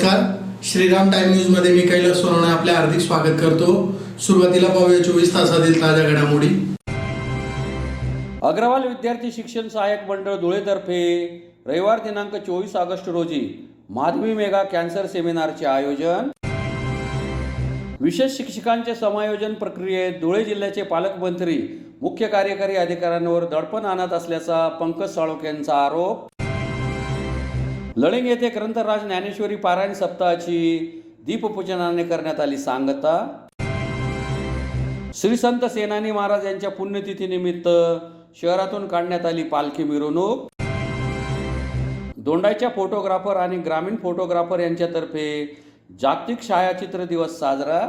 नमस्कार, Shriram time news मध्ये मी कैलास सोनवणे आपले हार्दिक स्वागत करतो। सुरुवातीला पाहूया 24 तासातील ताज्या घडामोडी। अग्रवाल विद्यार्थी शिक्षण सहाय्यक मंडळ धुळेतर्फे रविवार दिनांक 24 ऑगस्ट रोजी माधवी मेगा कॅन्सर सेमिनारचे आयोजन। विशेष शिक्षकांचे समायोजन प्रक्रियेत धुळे जिल्ह्याचे पालकमंत्री मुख्य कार्यकारी अधिकाऱ्यांवर दडपण आणत असल्याचा पंकज साळोखे यांचा आरोप। लळिंग येथे ग्रंथराज ज्ञानेश्वरी पारायण सप्ताहाची दीपपूजनाने करण्यात आली सांगता। श्री संत सेनानी महाराज यांच्या पुण्यतिथीनिमित्त शहरातून काढण्यात आली पालखी मिरवणूक। दोंडाईच्या फोटोग्राफर आणि ग्रामीण फोटोग्राफर यांच्यातर्फे जागतिक छायाचित्र दिवस साजरा।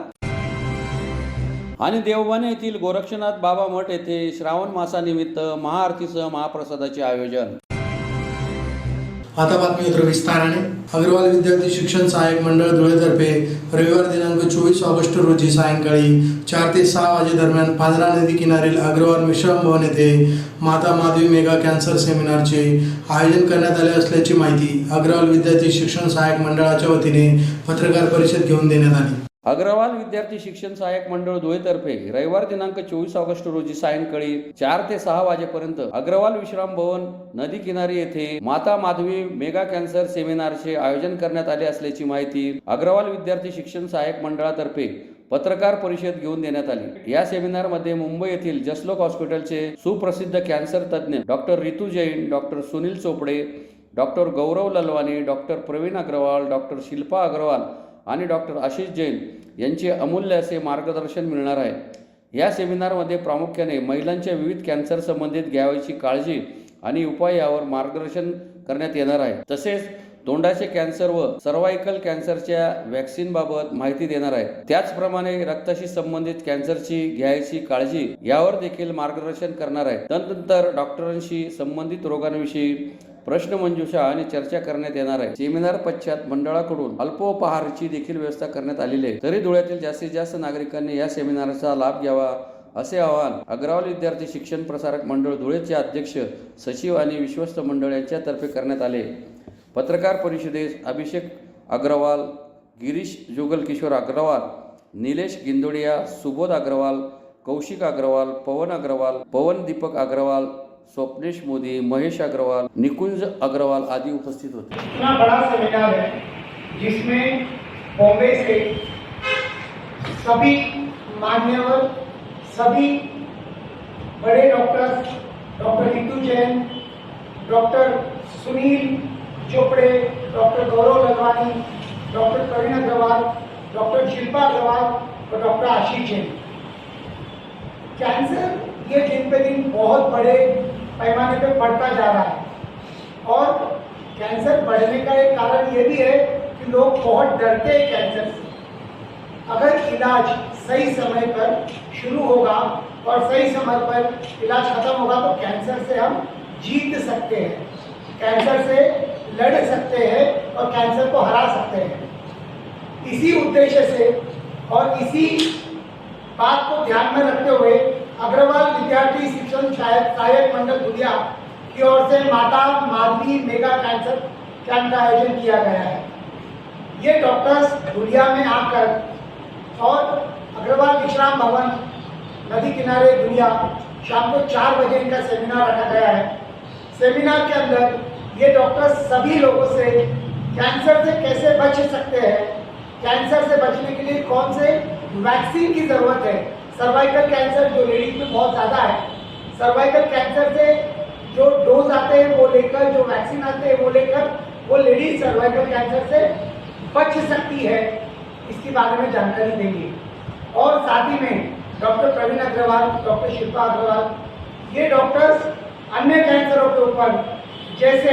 आणि देवबाने येथील गोरक्षनाथ बाबा मठ येथे श्रावण मासानिमित्त महाआरतीसह महाप्रसादाचे आयोजन। आता बातमी विस्ताराने। अग्रवाल विद्यार्थी शिक्षण सहाय्यक मंडळ धुळेतर्फे रविवार दिनांक 24 ऑगस्ट रोजी सायंकाळी 4 ते 6 वाजेदरम्यान पांझरा नदी किनारील अग्रवाल विश्राम भवन येथे माता माधवी मेगा कॅन्सर सेमिनारचे आयोजन करण्यात आले असल्याची माहिती अग्रवाल विद्यार्थी शिक्षण सहाय्यक मंडळाच्या वतीने पत्रकार परिषद घेऊन देण्यात आली। अग्रवाल विद्यार्थी शिक्षण सहाय्यक मंडळ धुळेतर्फे रविवार दिनांक 24 ऑगस्ट रोजी सायंकाळी 4 ते 6 वाजेपर्यंत अग्रवाल विश्राम भवन नदी किनारी येथे माता माधवी मेगा कॅन्सर सेमिनारचे आयोजन करण्यात आले असल्याची माहिती अग्रवाल विद्यार्थी शिक्षण सहाय्यक मंडळातर्फे पत्रकार परिषद घेऊन देण्यात आली। या सेमिनार मध्ये मुंबई येथील जसलोक हॉस्पिटलचे सुप्रसिद्ध कॅन्सर तज्ज्ञ doctor Ritu Jain, doctor Sunil Chopde, doctor Gaurav Lalwani, doctor Praveen Agarwal, doctor Shilpa Agarwal आणि डॉक्टर आशिष जैन यांचे अमूल्य असे मार्गदर्शन मिळणार आहे। या सेमिनारमध्ये प्रामुख्याने महिलांच्या विविध कॅन्सर संबंधित घ्यावयाची काळजी आणि उपाय यावर मार्गदर्शन करण्यात येणार आहे। तसेच तोंडाचे कॅन्सर व सर्वायकल कॅन्सरच्या व्हॅक्सिनबाबत माहिती देणार आहे। त्याचप्रमाणे रक्ताशी संबंधित कॅन्सरची घ्यायची काळजी यावर देखील मार्गदर्शन करणार आहे। त्यानंतर डॉक्टरांशी संबंधित रोगांविषयी प्रश्नमंजुषा आणि चर्चा करण्यात येणार आहे। सेमिनार पश्चात मंडळाकडून अल्पोपहाराची देखील व्यवस्था करण्यात आलेली आहे। तरी धुळ्यातील जास्तीत जास्त नागरिकांनी या सेमिनारचा लाभ घ्यावा असे आवाहन अग्रवाल विद्यार्थी शिक्षण प्रसारक मंडळ धुळेचे अध्यक्ष, सचिव आणि विश्वस्त मंडळ यांच्यातर्फे करण्यात आले। पत्रकार परिषदेस अभिषेक अग्रवाल, गिरीश जुगल किशोर अग्रवाल, निलेश गिंदोडिया, सुबोध अग्रवाल, कौशिक अग्रवाल, पवन दीपक अग्रवाल, स्वप्नेश मोदी, महेश अग्रवाल, निकुंज अग्रवाल आदि उपस्थित होते। इतना बड़ा सेमिनार है जिसमें बॉम्बे से सभी मान्यवर, सभी बड़े doctor Ritu Jain, doctor Sunil Chopde, doctor Gaurav Lalwani, doctor Praveen Agarwal, doctor Shilpa Agarwal और डॉक्टर आशीष जैन। कैंसर ये दिन पे दिन बहुत बड़े पैमाने पे बढ़ता जा रहा है और कैंसर बढ़ने का एक कारण ये भी है कि लोग बहुत डरते हैं कैंसर से। अगर इलाज सही समय पर शुरू होगा और सही समय पर इलाज खत्म होगा तो कैंसर से हम जीत सकते हैं, कैंसर से लड़ सकते हैं और कैंसर को हरा सकते हैं। इसी उद्देश्य से और इसी बात को ध्यान में रखते हुए अग्रवाल विद्यार्थी शिक्षण सहायक मंडल धुलिया की ओर से माता माधवी मेगा कैंसर कैंप का आयोजन किया गया है। ये डॉक्टर्स धुलिया में आकर और अग्रवाल विश्राम भवन नदी किनारे धुलिया शाम को 4 बजे इनका सेमिनार रखा गया है। सेमिनार के अंदर ये डॉक्टर्स सभी लोगों से कैंसर से कैसे बच सकते हैं, कैंसर से बचने के लिए कौन से वैक्सीन की जरूरत है, सर्वाइकल कैंसर जो लेडीज में बहुत ज़्यादा है, सर्वाइकल कैंसर से जो डोज आते हैं वो लेकर, जो वैक्सीन आते हैं वो लेकर वो लेडीज सर्वाइकल कैंसर से बच सकती है, इसके बारे में जानकारी देंगे। और साथ ही में डॉक्टर प्रवीण अग्रवाल, डॉक्टर शिल्पा अग्रवाल ये डॉक्टर्स अन्य कैंसरों के ऊपर जैसे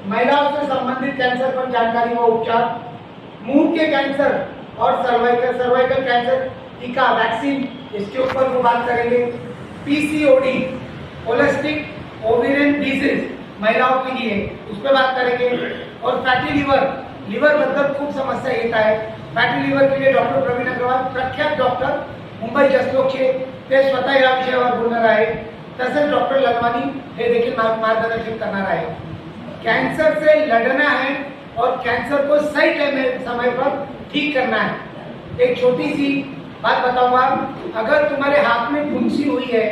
महिलाओं से संबंधित कैंसर पर जानकारी व उपचार, मुंह के कैंसर और सर्वाइकल कैंसर टीका वैक्सीन इसके ऊपर वो बात करेंगे। पीसीओडी पोलिस्टिक ओवेरियन डिजीज महिलाओं के लिए उस पर बात करेंगे। और फैटी लिवर बद्दल खूप समस्या येत आहे। फॅटी लिव्हर के लिए डॉक्टर प्रवीण अग्रवाल प्रख्यात डॉक्टर मुंबई जसलोकचे ते स्वतः या विषयावर बोलणार आहे। तसेच डॉक्टर ललवानी हे देखील मार्गदर्शन करणार आहे। कैंसर से लड़ना है और कैंसर को सही समय पर ठीक करना है। एक छोटी सी बात बताऊंगा, अगर तुम्हारे हाथ में फुंसी हुई है,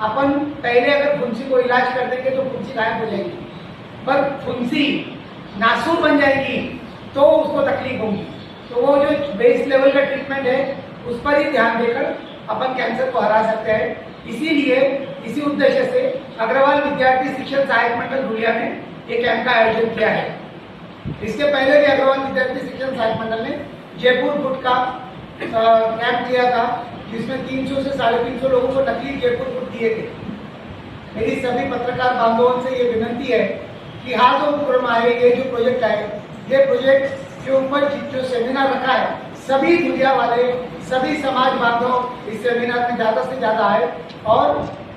अपन पहले अगर फुंसी को इलाज कर देंगे तो फुंसी गायब हो जाएगी, पर फुंसी नासूर बन जाएगी तो उसको तकलीफ होगी। तो वो जो बेस लेवल का ट्रीटमेंट है उस पर ही ध्यान देकर अपन कैंसर को हरा सकते हैं। इसीलिए इसी उद्देश्य से अग्रवाल विद्यार्थी शिक्षण सहायक मंडल धुलिया ने ये कैंप का आयोजन किया है। इसके पहले भी अग्रवाल विद्यार्थी शिक्षण सहायक मंडल ने जयपुर फुट का कैंप किया था, जिसमें 300 से 350 लोगों को नकली जयपुर फुट दिए थे। मेरी सभी पत्रकार बांधवों से ये विनती है कि हाँ, जो उपक्रम आए, ये जो प्रोजेक्ट आए, ये प्रोजेक्ट के ऊपर जो सेमिनार रखा है, सभी मीडिया वाले, सभी समाज बांधव इस सेमिनार में ज़्यादा से ज़्यादा आए और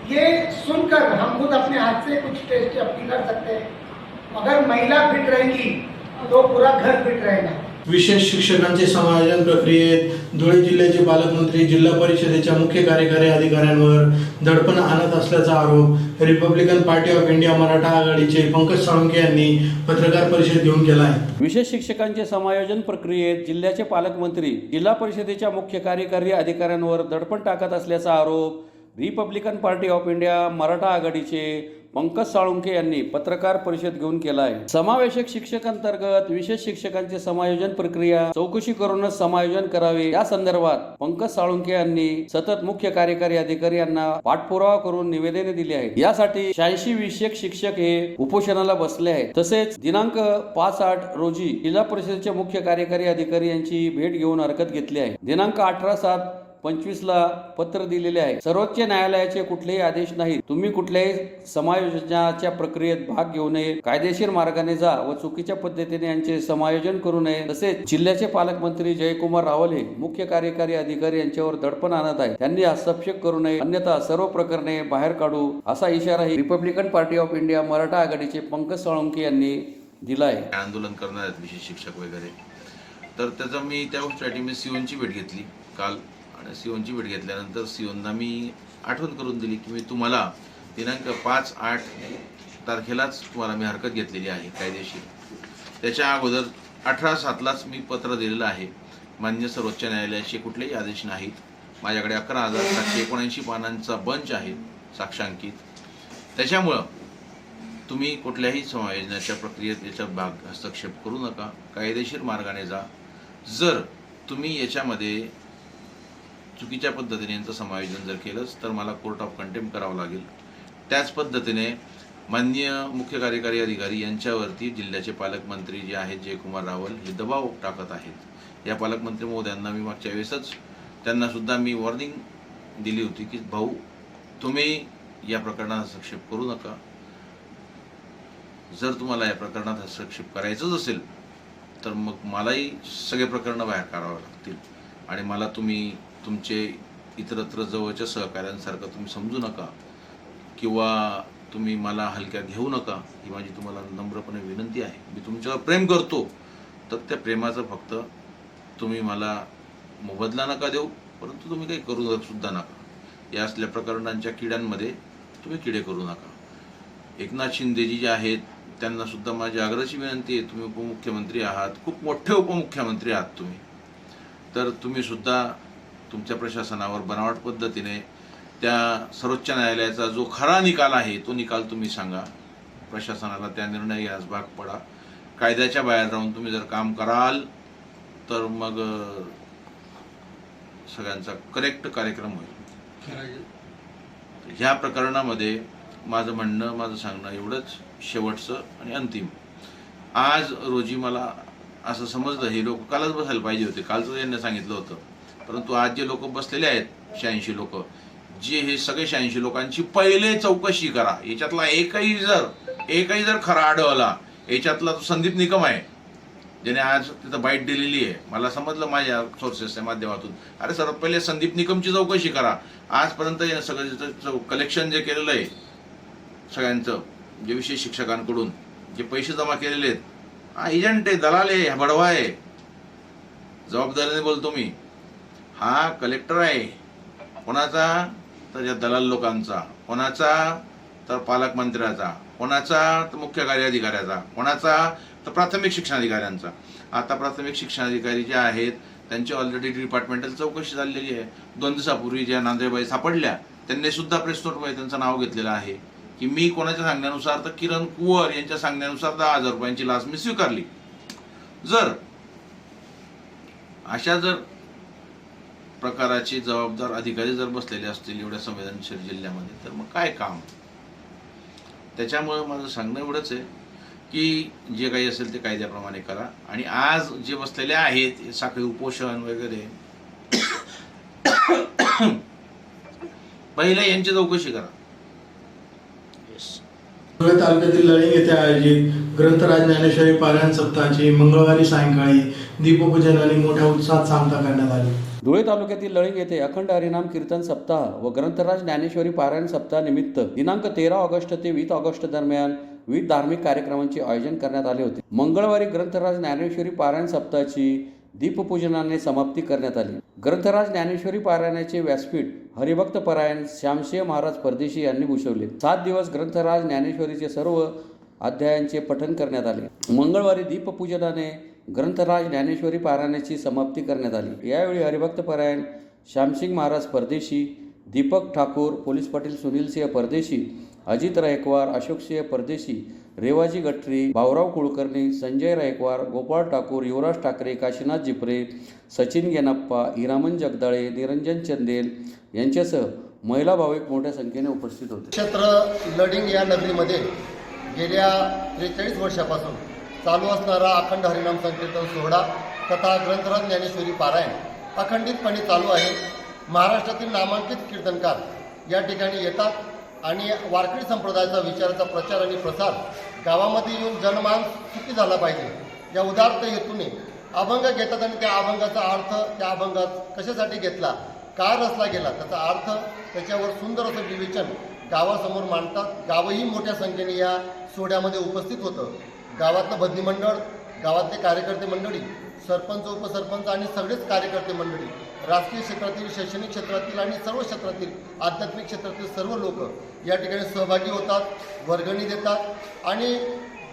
ये सुनकर हम खुद अपने हाथ से कुछ टेस्ट अपनी कर सकते हैं। अगर महिला फिट रहेंगी तो पूरा घर फिट रहेगा। विशेष शिक्षकांचे समायोजन प्रक्रियेत धुळे जिल्ह्याचे पालकमंत्री जिल्हा परिषदेच्या मुख्य कार्यकारी अधिकाऱ्यांवर दडपण आणत असल्याचा आरोप Republican party of India Maratha आघाडीचे पंकज साळुंखे यांनी पत्रकार परिषद घेऊन केला आहे। विशेष शिक्षकांचे समायोजन प्रक्रियेत जिल्ह्याचे पालकमंत्री जिल्हा परिषदेच्या मुख्य कार्यकारी अधिकाऱ्यांवर दडपण टाकत असल्याचा आरोप Republican party of India Maratha आघाडीचे पंकज साळुंखे यांनी पत्रकार परिषद घेऊन केला आहे। समावेशक शिक्षकांतर्गत विशेष शिक्षकांचे समायोजन प्रक्रिया चौकशी करूनच समायोजन करावे या संदर्भात पंकज साळुंखे यांनी सतत मुख्य कार्यकारी अधिकारी यांना पाठपुरावा करून निवेदने दिली आहेत। यासाठी 86 विषयक शिक्षक हे उपोषणाला बसले आहेत। तसेच दिनांक 5/8 रोजी जिल्हा परिषदेचे मुख्य कार्यकारी अधिकारी यांची भेट घेऊन हरकत घेतली आहे। दिनांक 18/7/25 ला पत्र दिलेले आहे। सर्वोच्च न्यायालयाचे कुठलेही आदेश नाही, तुम्ही कुठल्याही समायोजनाच्या प्रक्रियेत भाग घेऊ नये, कायदेशीर मार्गाने जा व चुकीच्या पद्धतीने यांचे समायोजन करू नये। तसेच जिल्ह्याचे पालकमंत्री जयकुमार रावल हे मुख्य कार्यकारी अधिकारी यांच्यावर दडपण आणत आहेत, त्यांनी हस्तक्षेप करू नये, अन्यथा सर्व प्रकरणे बाहेर काढू असा इशाराही Republican party of India Maratha आघाडीचे पंकज साळुंखे यांनी दिला आहे। आंदोलन करणार आहेत विशेष शिक्षक वगैरे, तर त्याचा मी त्या गोष्टीसाठी मी सीओनची भेट घेतली काल, आणि सीओनची भेट घेतल्यानंतर सीओनना मी आठवण करून दिली की मी तुम्हाला दिनांक 5/8 तारखेलाच तुम्हाला मी हरकत घेतलेली आहे कायदेशीर। त्याच्या अगोदर 18/7लाच मी पत्र दिलेलं आहे। मान्य सर्वोच्च न्यायालयाचे कुठलेही आदेश नाहीत। माझ्याकडे 11,779 पानांचा बंच आहे साक्षांकित। त्याच्यामुळं तुम्ही कुठल्याही समायोजनाच्या प्रक्रियेत याच्यात भाग हस्तक्षेप करू नका, कायदेशीर मार्गाने जा। जर तुम्ही याच्यामध्ये चुकीच्या पद्धतीने यांचं समायोजन जर केलंच तर मला कोर्ट ऑफ कंटेम्प्ट करावं लागेल। त्याच पद्धतीने माननीय मुख्य कार्यकारी अधिकारी यांच्यावरती जिल्ह्याचे पालकमंत्री जे आहेत जयकुमार रावल हे दबाव टाकत आहेत। या पालकमंत्री महोदयांना मी मागच्या वेळेसच त्यांना सुद्धा मी वॉर्निंग दिली होती की भाऊ, तुम्ही या प्रकरणात हस्तक्षेप करू नका। जर तुम्हाला या प्रकरणात हस्तक्षेप करायचंच असेल तर मग मलाही सगळे प्रकरणं बाहेर काढावं लागतील आणि मला तुम्ही तुमचे इतरत्र जवळच्या सहकाऱ्यांसारखं तुम्ही समजू नका किंवा तुम्ही मला हलक्यात घेऊ नका, ही माझी तुम्हाला नम्रपणे विनंती आहे। मी तुमच्यावर प्रेम करतो, तर त्या प्रेमाचं फक्त तुम्ही मला मोबदला नका देऊ, परंतु तुम्ही काही करू सुद्धा नका। या असल्या प्रकरणांच्या किड्यांमध्ये तुम्ही किडे करू नका। एकनाथ शिंदेजी जे आहेत त्यांना सुद्धा माझी आग्रहाची विनंती आहे, तुम्ही उपमुख्यमंत्री आहात, खूप मोठे उपमुख्यमंत्री आहात तुम्ही, तर तुम्ही सुद्धा तुमच्या प्रशासनावर बनावट पद्धतीने त्या सर्वोच्च न्यायालयाचा जो खरा निकाल आहे तो निकाल तुम्ही सांगा। प्रशासनाला त्या निर्णय घेण्यास भाग पडा। कायद्याच्या बाहेर राहून तुम्ही जर काम कराल तर मग सगळ्यांचा करेक्ट कार्यक्रम होईल। ह्या प्रकरणामध्ये माझं म्हणणं, माझं सांगणं एवढंच शेवटचं आणि अंतिम। आज रोजी मला असं समजलं हे लोक कालच बसायला पाहिजे होते, कालचं त्यांनी सांगितलं होतं, परंतु आज जे लोक बसलेले आहेत 86 लोक, जे हे सगळे 86 लोकांची पहिले चौकशी करा। याच्यातला एकही जर खरा आढळला, याच्यातला तो संदीप निकम आहे ज्याने आज तिथं बाईट दिलेली आहे, मला समजलं माझ्या सोर्सेसच्या माध्यमातून। अरे सर्वात पहिले संदीप निकमची चौकशी करा। आजपर्यंत सगळं कलेक्शन जे केलेलं आहे सगळ्यांचं, जे विशेष शिक्षकांकडून जे पैसे जमा केलेले आहेत, हा एजंट आहे, दलाल आहे, बडवा आहे, जबाबदारीने बोलतो मी। हा कलेक्टर आहे कोणाचा, तर या दलाल लोकांचा, कोणाचा तर पालकमंत्र्याचा, कोणाचा तर मुख्य कार्याधिकाऱ्याचा, कोणाचा तर प्राथमिक शिक्षणाधिकाऱ्यांचा. आता प्राथमिक शिक्षणाधिकारी जे आहेत त्यांची ऑलरेडी डिपार्टमेंटल चौकशी झालेली आहे. 2 दिवसापूर्वी ज्या नांदेबाई सापडल्या त्यांनी सुद्धा प्रेस नोटमध्ये त्यांचं नाव घेतलेलं आहे की मी कोणाच्या सांगण्यानुसार तर किरण कुवर यांच्या सांगण्यानुसार 10,000 रुपयांची लाच मी स्वीकारली. जर अशा प्रकाराचे जबाबदार अधिकारी जर बसलेले असतील एवढ्या संवेदनशील जिल्ह्यामध्ये तर मग काय काम. त्याच्यामुळे माझं सांगणं एवढंच आहे की जे काही असेल ते कायद्याप्रमाणे करा. आणि आज जे बसलेले आहेत साखळी उपोषण वगैरे पहिले यांची चौकशी करा. धुळे तालुक्यातील लळिंग येथे आयोजित ग्रंथराज ज्ञानेश्वरी पारायण सप्ताहाची मंगळवारी सायंकाळी दीपपूजन आणि मोठ्या उत्साहात सांगता करण्यात आली. धुळे तालुक्यातील लळिंग येथे अखंड हरिनाम कीर्तन सप्ताह व ग्रंथराज ज्ञानेश्वरी पारायण सप्ताह निमित्त दिनांक 13 ऑगस्ट ते 20 ऑगस्ट दरम्यान विविध धार्मिक कार्यक्रमांचे आयोजन करण्यात आले होते. मंगळवारी ग्रंथराज ज्ञानेश्वरी पारायण सप्ताहाची दीपपूजनाने समाप्ती करण्यात आली. ग्रंथराज ज्ञानेश्वरी पारायणाचे व्यासपीठ हरिभक्त परायण श्यामसिंह महाराज परदेशी यांनी भूषवले. 7 दिवस ग्रंथराज ज्ञानेश्वरीचे सर्व अध्यायांचे पठण करण्यात आले. मंगळवारी दीपपूजनाने ग्रंथराज ज्ञानेश्वरी पारायणाची समाप्ती करण्यात आली. यावेळी हरिभक्त परायण श्यामसिंह महाराज परदेशी, दीपक ठाकूर, पोलीस पाटील सुनीलसिंह परदेशी, अजित रायकवार, अशोकसिंह परदेशी, रेवाजी गट्टरी, भाऊराव कुलकर्णी, संजय रायकवार, गोपाळ ठाकूर, युवराज ठाकरे, काशीनाथ जिपरे, सचिन गेनाप्पा, हिरामन जगदाळे, निरंजन चंदेल यांच्यासह महिला भाविक मोठ्या संख्येने उपस्थित होते. क्षेत्र लडिंग या नगरीमध्ये गेल्या 43 वर्षापासून चालू असणारा अखंड हरिनाम संकीर्तन सोहळा तथा ग्रंथराज ज्ञानेश्वरी पारायण अखंडितपणे चालू आहे. महाराष्ट्रातील नामांकित कीर्तनकार या ठिकाणी येतात आणि वारकरी संप्रदायाचा विचाराचा प्रचार आणि प्रसार गावामध्ये येऊन जनमान सुखी झाला पाहिजे या उदात्त हेतूने अभंग घेतात आणि त्या अभंगाचा अर्थ त्या अभंगात कशासाठी घेतला, का रचला गेला, त्याचा अर्थ त्याच्यावर सुंदर असं विवेचन गावासमोर मांडतात. गावही मोठ्या संख्येने या सोहळ्यामध्ये उपस्थित होतं. गावातलं भजनी मंडळ, गावातले कार्यकर्ते मंडळी, सरपंच, उपसरपंच आणि सगळेच कार्यकर्ते मंडळी, राजकीय क्षेत्रातील, शैक्षणिक क्षेत्रातील आणि सर्व क्षेत्रातील, आध्यात्मिक क्षेत्रातील सर्व लोक या ठिकाणी सहभागी होतात, वर्गणी देतात आणि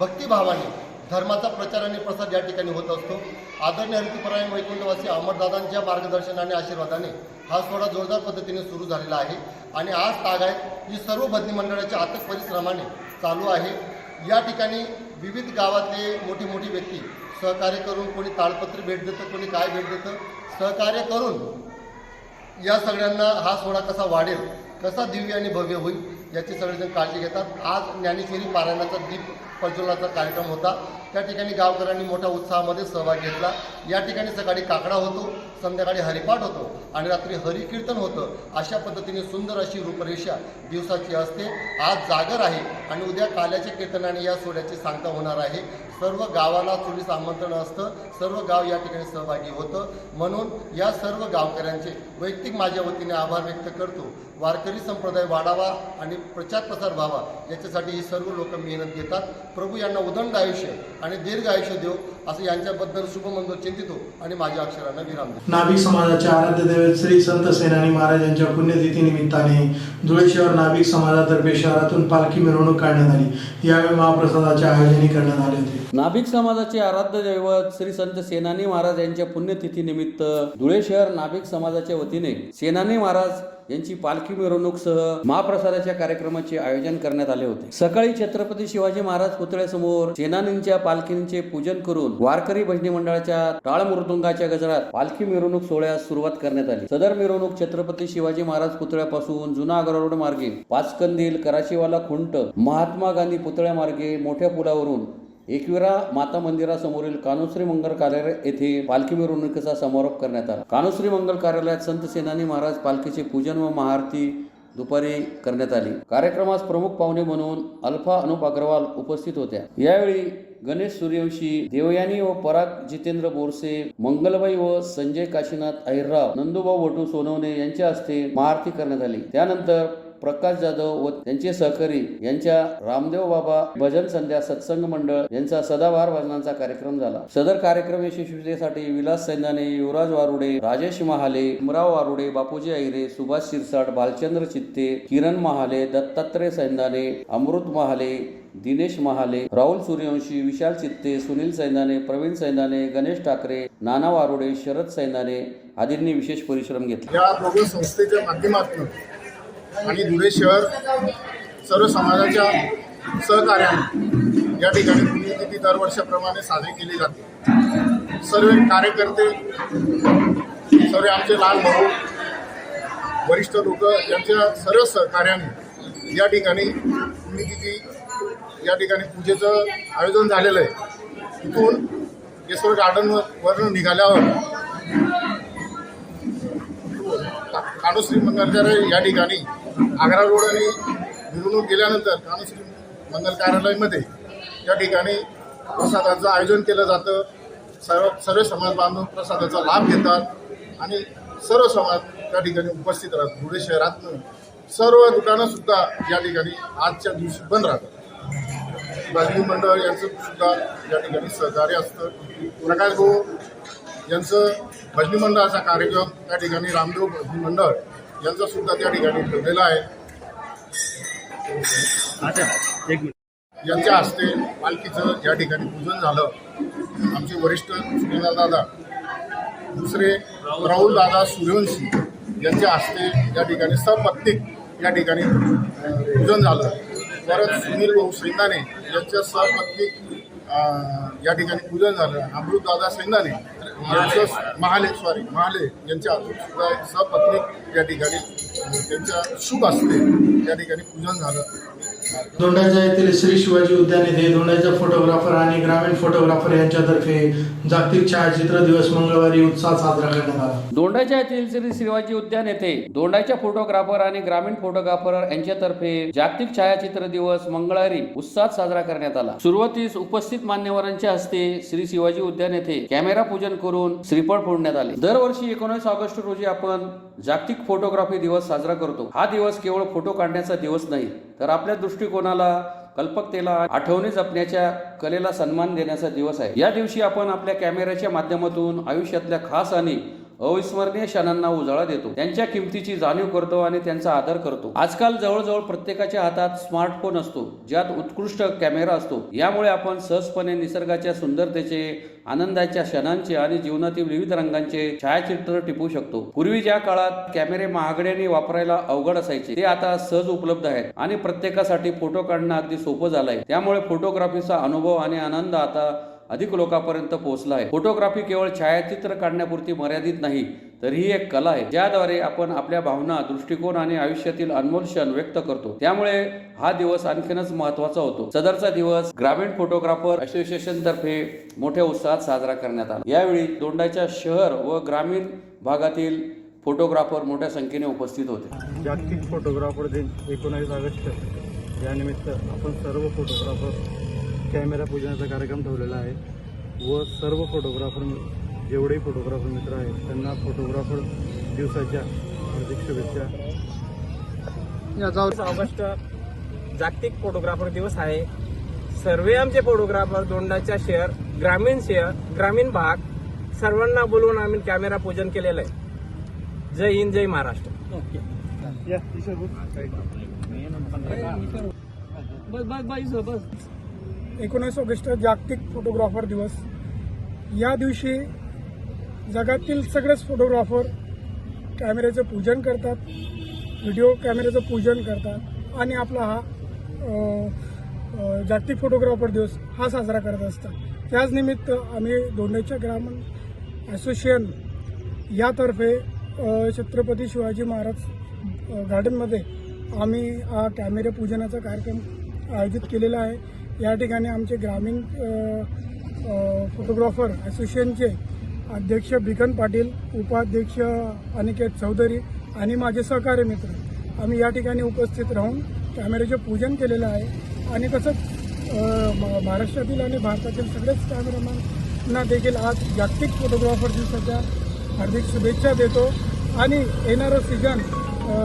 भक्तिभावाने धर्माचा प्रचार आणि प्रसार या ठिकाणी होत असतो. आदरणीय हरितीपरायण वैकुंठवासी अमरदादांच्या मार्गदर्शनाने आशीर्वादाने हा सोहळा जोरदार पद्धतीने सुरू झालेला आहे आणि आज तागायत ही सर्व भजनी मंडळाच्या अथक परिश्रमाने चालू आहे. या ठिकाणी विविध गावातले मोठी मोठी व्यक्ती सहकार्य करून, कोणी ताळपत्री भेट देतं, कोणी काय भेट देतं, सहकार्य करून या सगळ्यांना हा सोहळा कसा वाढेल, कसा दिव्य आणि भव्य होईल याची सगळेजण काळजी घेतात. आज ज्ञानेश्वरी पारायणाचा दीप प्रज्वलनाचा कार्यक्रम होता. त्या ठिकाणी गावकऱ्यांनी मोठ्या उत्साहामध्ये सहभाग घेतला. या ठिकाणी सकाळी काकडा होतो, संध्याकाळी हरिपाठ होतो आणि रात्री हरिकीर्तन होतं. अशा पद्धतीने सुंदर अशी रूपरेषा दिवसाची असते. आज जागर आहे आणि उद्या काल्याच्या कीर्तनाने या सोहळ्याची सांगता होणार आहे. सर्व गावाला चोवीस आमंत्रण असतं, सर्व गाव या ठिकाणी सहभागी होतं. म्हणून या सर्व गावकऱ्यांचे वैयक्तिक माझ्या वतीने आभार व्यक्त करतो. वारकरी संप्रदाय वाढावा आणि प्रचार प्रसार व्हावा याच्यासाठी ही सर्व लोक मेहनत घेतात. प्रभू यांना उदंड आयुष्य आणि दीर्घ आयुष्य देव असं यांच्याबद्दल शुभमंगल चिंतितो आणि माझ्या अक्षरांना विराम देतो. नाभिक समाजाचे आराध्य दैवत श्री संत सेनानी महाराज यांच्या पुण्यतिथी निमित्ताने धुळे शहर नाभिक समाजातर्फे शहरातून पालखी मिरवणूक काढण्यात आली. यावेळी महाप्रसादाचे आयोजन करण्यात आले होते. नाभिक समाजाचे आराध्य दैवत श्री संत सेनानी महाराज यांच्या पुण्यतिथी निमित्त धुळे शहर नाभिक समाजाच्या वतीने सेनानी महाराज यांची पालखी मिरवणूकसह महाप्रसादाच्या कार्यक्रमाचे आयोजन करण्यात आले होते. सकाळी छत्रपती शिवाजी महाराज पुतळ्यासमोर सेनानींच्या पालखींचे पूजन करून वारकरी भजनी मंडळाच्या टाळ मृदुंगाच्या गजरात पालखी मिरवणूक सोहळ्यास सुरुवात करण्यात आली. सदर मिरवणूक छत्रपती शिवाजी महाराज पुतळ्यापासून जुना आग्रा रोड मार्गे पाचकंदील, कराशीवाला खुंट, महात्मा गांधी पुतळ्या मार्गे मोठ्या पुलावरून एकविरा माता मंदिरासमोरील कान्होश्री मंगल कार्यालय येथे पालखी मिरवणुकीचा समारोप करण्यात आला. कान्होश्री मंगल कार्यालयात संत सेनानी महाराज पालखीचे पूजन व महाआरती दुपारी करण्यात आली. कार्यक्रमास प्रमुख पाहुणे म्हणून अल्फा अनुप अग्रवाल उपस्थित होत्या. यावेळी गणेश सूर्यवंशी, देवयानी व पराग जितेंद्र बोरसे, मंगलबाई व संजय काशीनाथ अहिरराव, नंदुभाऊ वटू सोनवणे यांच्या हस्ते महाआरती करण्यात आली. त्यानंतर प्रकाश जाधव व त्यांचे सहकारी यांच्या रामदेव बाबा भजन संध्या सत्संग मंडळ यांचा सदाबहार भजनांचा कार्यक्रम झाला. सदर कार्यक्रम यशस्वीतेसाठी विलास सैंदाने, युवराज वारुडे, राजेश महाले, इमराव वारुडे, बापूजी अहिरे, सुभाष शिरसाट, भालचंद्र चित्ते, किरण महाले, दत्तात्रय सैंदाने, अमृत महाले, दिनेश महाले, राहुल सूर्यवंशी, विशाल चित्ते, सुनील सैंदाने, प्रवीण सैंदाने, गणेश ठाकरे, नाना वारुडे, शरद सैंदाने आदींनी विशेष परिश्रम घेतले. या दोघं संस्थेच्या माध्यमातून आणि धुळे शहर सर्व समाजाच्या सहकार्याने या ठिकाणी पुण्यतिथी दरवर्षाप्रमाणे साजरी केली जाते. सर्व कार्यकर्ते, सर्व आमचे लहान भाऊ, वरिष्ठ लोक यांच्या सर्व सहकार्याने या ठिकाणी पुण्यतिथी या ठिकाणी पूजेचं आयोजन झालेलं आहे. इथून केशवर गार्डनवर निघाल्यावर कानुश्री मंगल कार्यालय या ठिकाणी आग्रा रोड आणि मिरवणूक गेल्यानंतर कानुश्री मंगल कार्यालयामध्ये या ठिकाणी प्रसादाचं आयोजन केलं जातं. सर्व समाज बांधव प्रसादाचा लाभ घेतात आणि सर्व समाज त्या ठिकाणी उपस्थित राहतात. धुळे शहरातून सर्व दुकानंसुद्धा या ठिकाणी आजच्या दिवशी बंद राहतात. भजनी मंडळ यांचं सुद्धा या ठिकाणी सहकार्य असतं. प्रकाश भाऊ यांचं भजनी मंडळाचा कार्यक्रम त्या ठिकाणी रामदेव भजनी मंडळ यांचा सुद्धा त्या ठिकाणी ठेवलेला आहे. यांच्या हस्ते पालखीचं या ठिकाणी पूजन झालं. आमचे वरिष्ठ सुनील दादा, दुसरे राहुल दादा सूर्यवंशी यांच्या हस्ते या ठिकाणी सपत्नीक या ठिकाणी पूजन झालं. परत सुनील भाऊ सैंदाने यांच्या सहपत्नीक या ठिकाणी पूजन झालं. अमृतदादा सैंदाने यांचं महाले यांच्या सुद्धा सहपत्नीक या ठिकाणी त्यांच्या शुभ हस्ते या ठिकाणी पूजन झालं. दोंडाईचा येथील श्री शिवाजी उद्यान येथे दोंडाईचा फोटोग्राफर आणि ग्रामीण फोटोग्राफर यांच्यातर्फे जागतिक छायाचित्र दिवस मंगळवारी उत्साहात साजरा करण्यात आला. दोंडाईच्या येथील श्री शिवाजी उद्यान येथे दोंडाईच्या फोटोग्राफर आणि ग्रामीण फोटोग्राफर यांच्यातर्फे जागतिक छायाचित्र दिवस मंगळवारी उत्साहात साजरा करण्यात आला. सुरुवातीस उपस्थित मान्यवरांच्या हस्ते श्री शिवाजी उद्यान येथे कॅमेरा पूजन करून श्रीफळ फोडण्यात आले. दरवर्षी 19 ऑगस्ट रोजी आपण जागतिक फोटोग्राफी दिवस साजरा करतो. हा दिवस केवळ फोटो काढण्याचा दिवस नाही, तर आपल्या दृष्टिकोनाला, कल्पकतेला, आठवणी जपण्याच्या कलेला सन्मान देण्याचा दिवस आहे. या दिवशी आपण आपल्या कॅमेऱ्याच्या माध्यमातून आयुष्यातल्या खास आणि अविस्मरणीय क्षणांना उजाळा देतो, त्यांच्या किमतीची जाणीव करतो आणि त्यांचा आदर करतो. आजकाल जवळजवळ प्रत्येकाच्या हातात स्मार्टफोन असतो, ज्यात उत्कृष्ट कॅमेरा असतो. यामुळे आपण सहजपणे निसर्गाच्या सुंदरतेचे, आनंदाच्या क्षणांचे आणि जीवनातील विविध रंगांचे छायाचित्र टिपू शकतो. पूर्वी ज्या काळात कॅमेरे महागड्याने वापरायला अवघड असायचे, ते आता सहज उपलब्ध आहेत आणि प्रत्येकासाठी फोटो काढणं अगदी सोपं झालंय. त्यामुळे फोटोग्राफीचा अनुभव आणि आनंद आता अधिक लोकांपर्यंत पोहोचला आहे. फोटोग्राफी केवळ छायाचित्र काढण्यापुरती मर्यादित नाही, तर ही एक कला आहे, ज्याद्वारे आपण आपल्या भावना, दृष्टिकोन आणि आयुष्यातील अनमोल क्षण व्यक्त करतो. त्यामुळे हा दिवस आणखीनच महत्त्वाचा होतो. सदरचा दिवस ग्रामीण फोटोग्राफर असोसिएशन तर्फे मोठ्या उत्साहात साजरा करण्यात आला. यावेळी दोंडाईच्या शहर व ग्रामीण भागातील फोटोग्राफर मोठ्या संख्येने उपस्थित होते. जागतिक फोटोग्राफर दिन 19 ऑगस्ट या निमित्त आपण सर्व फोटोग्राफर कॅमेरा पूजनाचा कार्यक्रम ठेवलेला आहे व सर्व फोटोग्राफर, जेवढेही फोटोग्राफर मित्र आहेत, त्यांना फोटोग्राफर दिवसाच्या हार्दिक शुभेच्छा. 19 ऑगस्ट जागतिक फोटोग्राफर दिवस आहे. सर्व आमचे फोटोग्राफर दोंडाच्या शहर, ग्रामीण भाग सर्वांना बोलवून आम्ही कॅमेरा पूजन केलेलं आहे. जय हिंद, जय महाराष्ट्र. बस 19 ऑगस्ट जागतिक फोटोग्राफर दिवस. या दिवशी जगातील सगळेच फोटोग्राफर कॅमेऱ्याचं पूजन करतात, व्हिडिओ कॅमेऱ्याचं पूजन करतात आणि आपला हा जागतिक फोटोग्राफर दिवस हा साजरा करत असतात. त्याच निमित्त आम्ही दोंडाईच्या ग्रामीण असोसिएशन यातर्फे छत्रपती शिवाजी महाराज गार्डनमध्ये आम्ही हा कॅमेरा पूजनाचा कार्यक्रम आयोजित केलेला आहे. या ठिकाणी आमचे ग्रामीण फोटोग्राफर असोसिएशनचे अध्यक्ष बिकन पाटील, उपाध्यक्ष अनिकेत चौधरी आणि माझे सहकारी मित्र आम्ही या ठिकाणी उपस्थित राहून कॅमेऱ्याचे पूजन केलेलं आहे. आणि तसंच महाराष्ट्रातील आणि भारतातील सगळेच कॅमेरामॅनना देखील आज जागतिक फोटोग्राफर दिवसाच्या हार्दिक शुभेच्छा देतो. आणि येणारं सीझन,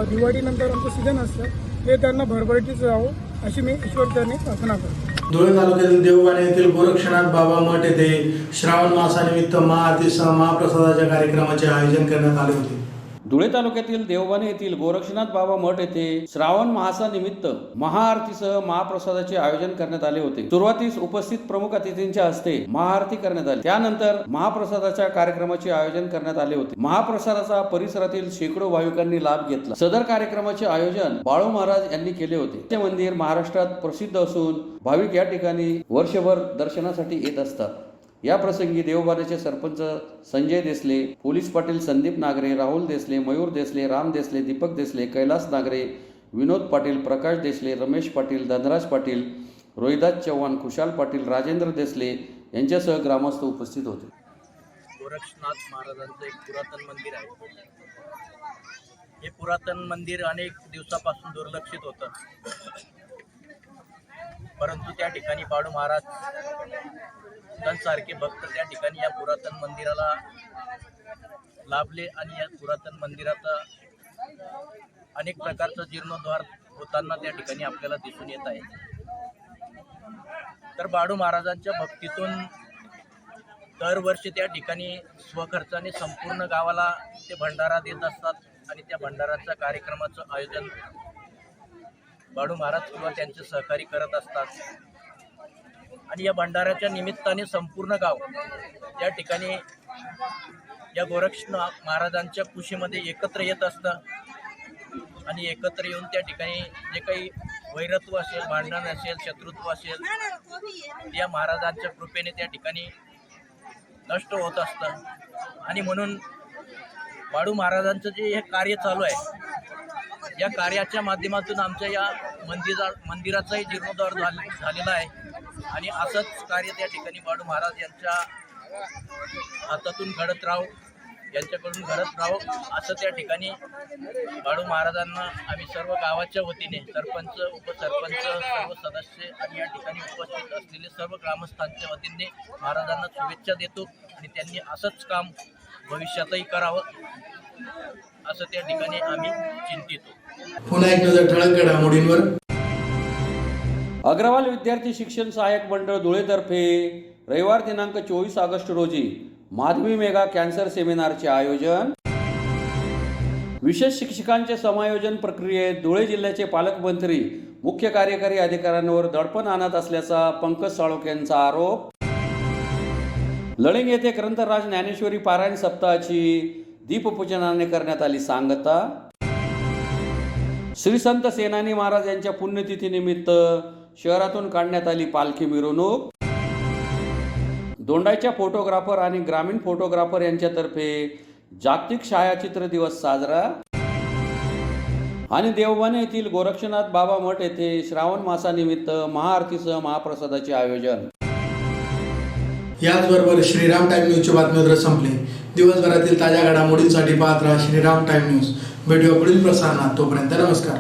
दिवाळीनंतर आमचं सीझन असतं, हे त्यांना भरभराटीचं राहावं अशी मी ईश्वरचरणी प्रार्थना करतो. धुळे तालुक्यातील देवबाणे येथील गोरक्षनाथ बाबा मठ येथे श्रावण मासानिमित्त महाआरतीसह महाप्रसादाच्या कार्यक्रमाचे आयोजन करण्यात आले होते. धुळे तालुक्यातील देवबाने येथील गोरक्षनाथ बाबा मठ येथे श्रावण मासानिमित्त महाआरतीसह महाप्रसादाचे आयोजन करण्यात आले होते. सुरुवातीस उपस्थित प्रमुख अतिथींच्या हस्ते महाआरती करण्यात आली. त्यानंतर महाप्रसादाच्या कार्यक्रमाचे आयोजन करण्यात आले होते. महाप्रसादाचा परिसरातील शेकडो भाविकांनी लाभ घेतला. सदर कार्यक्रमाचे आयोजन बाळू महाराज यांनी केले होते. हे मंदिर महाराष्ट्रात प्रसिद्ध असून भाविक या ठिकाणी वर्षभर दर्शनासाठी येत असतात. या प्रसंगी देवबानेचे सरपंच संजय देसले, पोलीस पाटील संदीप नागरे, राहुल देसले, मयूर देसले, राम देसले, दीपक देसले, कैलास नागरे, विनोद पाटील, प्रकाश देसले, रमेश पाटील, धनराज पाटील, रोहिदास चव्हाण, खुशाल पाटील, राजेंद्र देसले यांच्यासह ग्रामस्थ उपस्थित होते. गोरक्षनाथ महाराजांचं एक पुरातन मंदिर आहे. हे पुरातन मंदिर अनेक दिवसापासून दुर्लक्षित होतं, परंतु त्या ठिकाणी बाळू महाराज सारखे भक्त त्या ठिकाणी या पुरातन मंदिराला लाभले आणि या पुरातन मंदिराचा अनेक प्रकारचा जीर्णोद्धार होताना त्या ठिकाणी आपल्याला दिसून येत आहे. तर बाळू महाराजांच्या भक्तीतून दरवर्षी त्या ठिकाणी स्वखर्चाने संपूर्ण गावाला ते भंडारा देत असतात आणि त्या भंडाराच्या कार्यक्रमाचं आयोजन बाळू महाराज किंवा त्यांचे सहकारी करत असतात. आणि या भंडाऱ्याच्या निमित्ताने संपूर्ण गाव त्या ठिकाणी या गोरक्षनाथ महाराजांच्या कुशीमध्ये एकत्र येत असतं आणि एकत्र येऊन त्या ठिकाणी जे काही वैरत्व असेल, भांडण असेल, शत्रुत्व असेल, या महाराजांच्या कृपेने त्या ठिकाणी नष्ट होत असतं. आणि म्हणून बाळू महाराजांचं जे हे कार्य चालू आहे, या कार्याच्या माध्यमातून आमच्या या मंदिराचाही जीर्णोद्धार झालेला आहे. आणि असंच कार्य त्या ठिकाणी बाळू महाराज यांच्या हातातून घडत राहो, यांच्याकडून घडत राहो असं त्या ठिकाणी बाळू महाराजांना आम्ही सर्व गावाच्या वतीने सरपंच, उपसरपंच, सर्व सदस्य आणि या ठिकाणी उपस्थित असलेले सर्व ग्रामस्थांच्या वतीने महाराजांना शुभेच्छा देतो आणि त्यांनी असंच काम भविष्यातही करावं असं त्या ठिकाणी आम्ही चिंतितो. पुन्हा एक नजर ठळक घडामोडींवर. अग्रवाल विद्यार्थी शिक्षण सहाय्यक मंडळ धुळेतर्फे रविवार दिनांक 24 ऑगस्ट रोजी माधवी मेगा कॅन्सर सेमिनारचे आयोजन. विशेष शिक्षकांचे समायोजन प्रक्रियेत धुळे जिल्ह्याचे पालकमंत्री मुख्य कार्यकारी अधिकाऱ्यांवर दडपण आणत असल्याचा पंकज साळोखे यांचा आरोप. लळिंग येथे ग्रंथराज ज्ञानेश्वरी पारायण सप्ताहाची दीपपूजनाने करण्यात आली सांगता. श्री संत सेनानी महाराज यांच्या पुण्यतिथीनिमित्त शहरातून काढण्यात आली पालखी मिरवणूक. दोंडाईच्या फोटोग्राफर आणि ग्रामीण फोटोग्राफर यांच्यातर्फे जागतिक छायाचित्र दिवस साजरा. आणि देवबाने येथील गोरक्षनाथ बाबा मठ येथे श्रावण मासानिमित्त महाआरतीसह महाप्रसादाचे आयोजन. याचबरोबर श्रीराम टाइम न्यूजची बातमीपत्र संपले. दिवसभरातील ताज्या घडामोडींसाठी पाहत राहा श्रीराम टाइम न्यूज. भेटूया पुढील प्रसारणात. तोपर्यंत नमस्कार.